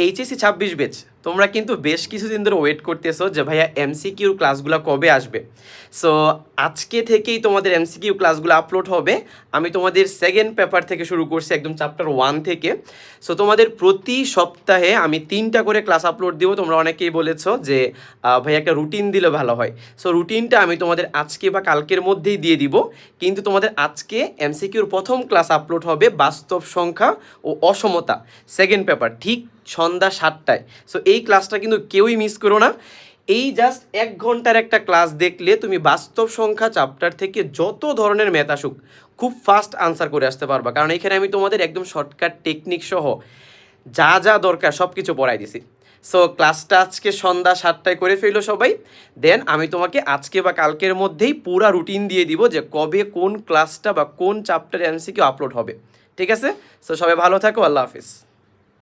HSC 26 batch তোমরা কিন্তু বেশ কিছুদিন ধরে ওয়েট করতেছো যে ভাইয়া এমসিকিউর ক্লাসগুলো কবে আসবে। সো আজকে থেকেই তোমাদের এমসিকিউ ক্লাসগুলো আপলোড হবে। আমি তোমাদের সেকেন্ড পেপার থেকে শুরু করছি, একদম চ্যাপ্টার 1 থেকে। সো তোমাদের প্রতি সপ্তাহে আমি 3টা করে ক্লাস আপলোড দিব। তোমরা অনেকেই বলেছো যে ভাই একটা রুটিন দিলে ভালো হয়। সো রুটিনটা আমি তোমাদের আজকে বা কালকের মধ্যেই দিয়ে দিব। কিন্তু তোমাদের আজকে এমসিকিউর প্রথম ক্লাস আপলোড হবে বাস্তব সংখ্যা ও অসমতা সেকেন্ড পেপার, ঠিক সন্ধ্যা 7টায়। সো এই ক্লাসটা কিন্তু কেউই মিস করো না। এই জাস্ট 1 ঘন্টার একটা ক্লাস দেখলে তুমি বাস্তব সংখ্যা চ্যাপ্টার থেকে যত ধরনের ম্যাথ আসুক খুব ফাস্ট আনসার করে আসতে পারবা, কারণ এখানে আমি তোমাদের একদম শর্টকাট টেকনিক সহ যা যা দরকার সব কিছু পড়াই দিছি। সো ক্লাসটা আজকে সন্ধ্যা 7টায় করে ফেলো সবাই। দেন আমি তোমাকে আজকে বা কালকের মধ্যেই পুরা রুটিন দিয়ে দিব যে কবে কোন ক্লাসটা বা কোন চ্যাপ্টার এমসিকিউ আপলোড হবে। ঠিক আছে? সো সবাই ভালো থাকো, আল্লাহ হাফিজ।